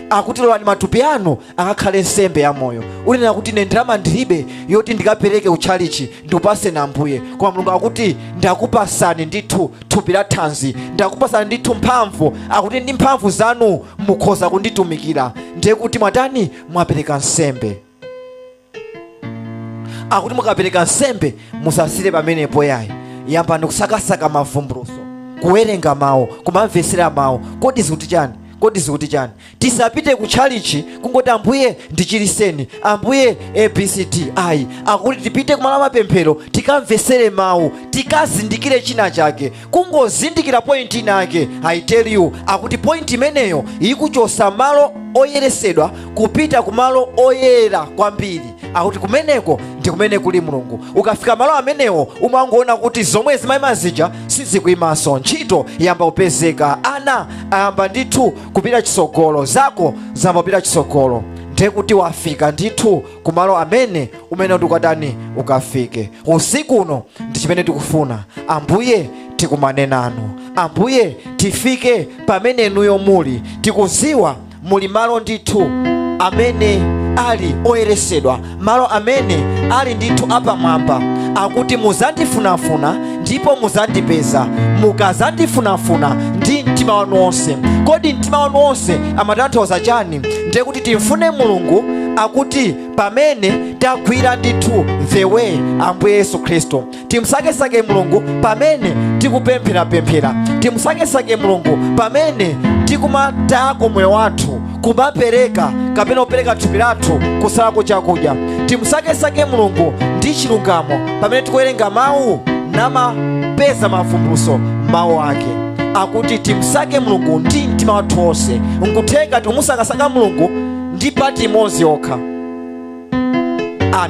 Akuti lowani matupi anu akakhale nsembe ya moyo. Unena kuti ine ndalama ndilibe yoti ndikapereke utchalichi ndikupase na Ambuye, koma Mulungu akuti ndakupasani ndithu thupi la thanzi, ndakupasani ndithu mphamvu. Akuti ndi mphamvu zanu mukhoza kunditumikira. Ndiye kuti mwatani? Mwapereka nsembe. Akuti mukapereka nsembe musasire pamenepo yayi, yambani kusakasaka mavumbuluso, kuwerenga mawu, kumamvesera mawu. Kodi zikuti chani? Tisapite kutchalichi kungoti Ambuye ndichiriseni, Ambuye ABCD. Ayi, akuti tipite kumalo mapemphero tikamvesere mawu, tikazindikire china chake. Kungozindikira point inake, I tell you, akuti point imeneyo ikuchosa malo oyeresedwa kupita kumalo oyera kwambiri. Akuti kumeneko ndi kumene kuli Mulungu. Ukafika malo amenewo umangoona kuti zomwe zimayimazija sizikuyimanso, ntchito yamba kupezeka, ana ayamba ndithu kupita chisogolo, zako zamba kupita chisogolo. Ndiye kuti wafika ndithu kumalo amene umene ndikatani ukafike. Usiku uno ndi chimene tikufuna. Ambuye tikumane nanu, Ambuye tifike pamene inuyo muli. Tikuziwa muli malo ndithu amene ali oyeresedwa, malo amene ali ndithu apamwamba. Akuti muzandifunafuna ndipo muzandipeza, mukazandifunafuna ndi mtima wanu wonse. Kodi mtima wanu wonse amatanthauza chani? Ndiye kuti timfune Mulungu. Akuti pamene tagwira ndithu the way Ambuye Yesu Khristu, timsakesake Mulungu pamene tikupemphera, timsakesake Mulungu pamene tikumatako moyo wathu, kumapereka kapena kupereka thupi lathu kusalako chakudya. Timsakesake Mulungu ndi chilungamo pamene tikuwerenga mawu namapeza mavumbuluso mawu ake. Akuti timsake Mulungu ndi mtima wathu wonse. Nkutheka timusakasaka Mulungu ndi pati imodzi yokha.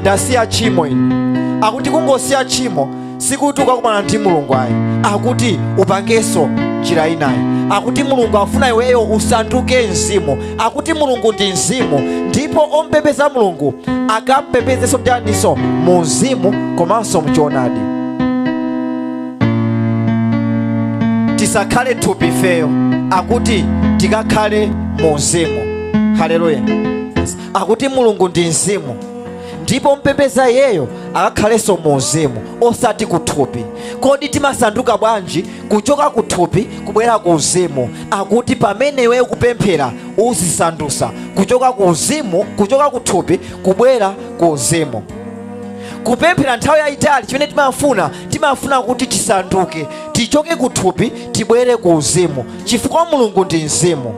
Ndasiya tchimo ine. Akuti kungosiya tchimo sikuti ukakumana ndi Mulungu ayi. Akuti upangenso njira inayi. Akuti Mulungu afuna iweyo usanduke mzimu. Akuti Mulungu ndi mzimu, ndipo ompembeza Mulungu akampembezenso mdaniso mu mzimu komanso mchoonadi. Tisakhale thupi feyo, akuti tikakhale mu mzimu. Haleluya. Akuti Mulungu ndi mzimu, ndipo mpembeza iyeyo akakhalenso mu mzimu osati kuthupi. Kodi timasanduka bwanji kuchoka kuthupi kubwera ku mzimu? Akuti pamene iweyo kupemphera uzisandusa kuchoka ku mzimu, kuchoka kuthupi kubwera ku mzimu. Kupemphera nthawi yayitali chimene timafuna kuti tisanduke, tichoke kuthupi tibwere ku mzimu, chifukwa Mulungu ndi mzimu.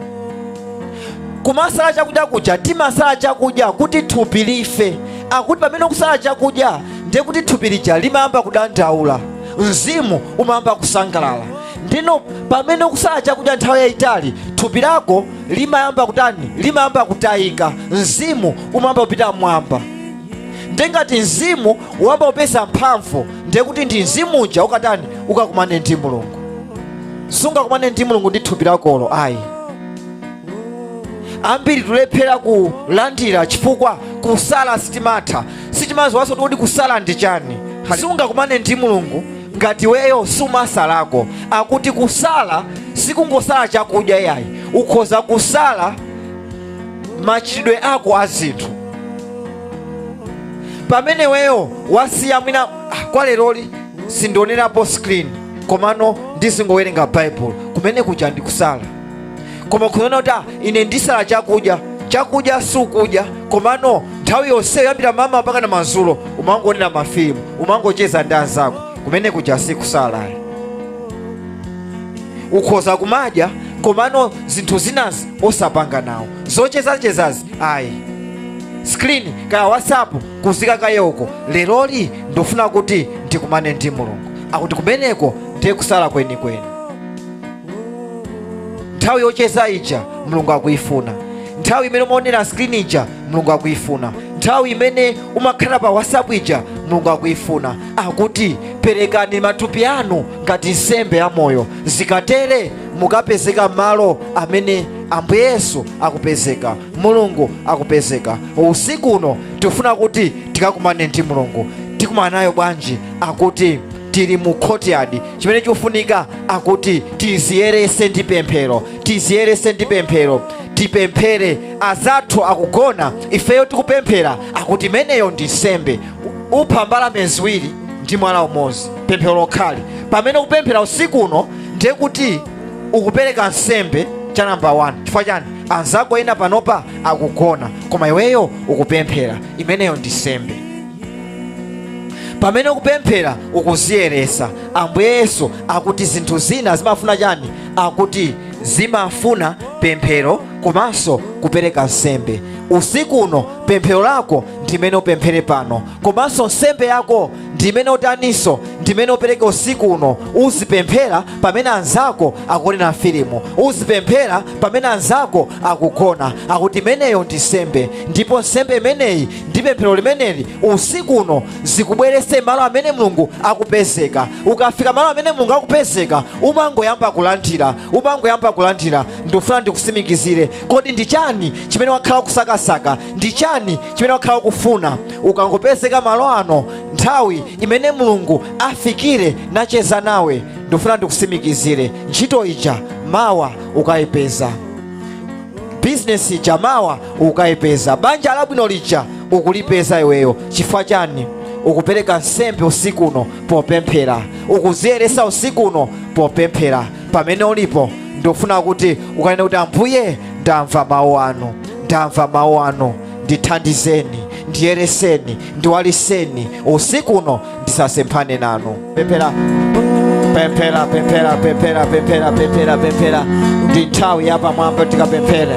Kumasala chakudya kuja timasala chakudya kuti thupi life. Akuti pamene ukusala chakudya ndiye kuti thupi lija limayamba kudandaula, mzimu umayamba kusangalala. Ndino pamene ukusala chakudya nthawi yayitali thupi lako limayamba kutayika, mzimu umayamba kupita mwamba. Ndiye ngati mzimu wamba kupeza mphamvu, ndiye kuti ndi mzimu uja ukakumane ndi Mulungu. Sungakumane ndi Mulungu ndi thupi lakolo ayi. Ambiri tulephera kulandira chifukwa kusala sitimaziwanso kuti kusala ndi chani. Sungakumane ndi Mulungu ngati weyo sumasalako. Akuti kusala sikungosala chakudya yayi, ukhoza kusala machitidwe ako a zinthu. Pamene weyo wasiya mwina kwa leroli sindionerapo screen komano ndisingowerenga Bible, kumene kuja ndikusala. Koma kuona kuti ine ndisala chakudya sukudya, komano nthawi yonse yambira mama mpaka na madzulo umangonena mafilimu, umangocheza ndi anzako, kumene kuja sikusala. Ukhoza kumadya komano zinthu zinazi osapanga nawo, zochezachezazi ayi. Screen kaya WhatsApp kuzika kayoko, leroli ndofuna kuti ndikumane ndi Mulungu. Akuti kumeneko ndiye kusala kwenikweni. Nthawi yocheza ija Mulungu akuyifuna, nthawi imene umaonera screen ija Mulungu akuyifuna, nthawi imene umakhala pa WhatsApp ija Mulungu akuyifuna. Akuti perekani matupi anu ngati nsembe ya moyo, zikatere mukapezeka malo amene Ambuye Yesu akupezeka, Mulungu akupezeka. Usiku uno tifuna kuti tikakumane ndi Mulungu. Tikumana nayo bwanji? Akuti tili mu courtyard, chimene chikufunika akuti tiziyerese ndi pemphero, tiziyerese ndi pemphero, tipemphere. Azathu akugona, ifeyo tikupemphera, akuti imeneyo ndi nsembe. Upha mbalame ziwiri ndi mwala umodzi, pemphero lokhali. Pamene ukupemphera usiku uno ndiye kuti ukupereka nsembe cha namba 1. Chifukwa chani? Anzako ena panopa akugona, koma iweyo ukupemphera, imeneyo ndi nsembe. Pamene ukupemphera ukuziyeresa. Ambuye Yesu akuti zinthu zina zimafuna chani? Akuti zimafuna pemphero komanso kupereka nsembe. Usiku uno pemphero lako ndimene upemphere pano, komanso nsembe yako ndimene utaniso, ndimene upereke usiku uno. Uzipemphera pamene anzako akunena filimu, uzipemphera pamene anzako akugona, akuti imeneyo ndi nsembe. Ndipo nsembe imeneyi ndi pemphero limeneli usiku uno zikubwerese malo amene Mulungu akupezeka. Ukafika malo amene Mulungu akupezeka, umangoyamba kulandira, umangoyamba kulandira. Ndikufuna ndikusimikizire, kodi ndi chani chimene wakhala kusakasaka? Ndi chani chimene wakhala kufuna? Ukangopezeka malo ano, nthawi imene Mulungu afikire nacheza nawe, ndikufuna ndikusimikizire, ntchito ija mawa ukayipeza, business ija mawa ukayipeza, banja labwino lija ukulipeza iweyo. Chifukwa chani? Ukupereka nsembe usiku uno popemphera, ukuziyeresa usiku uno popemphera. Pamene ulipo ndofuna kuti ukanena kuti Ambuye, ndamva mawu anu, ndamva mawu anu, ndithandizeni, ndiyereseni, ndiwaliseni usiku uno ndisasemphane nanu. Pemphera, pemphera, pemphera, pemphera, pemphera, pemphera, pemphera. Ndi nthawi yapamwamba tikapemphere.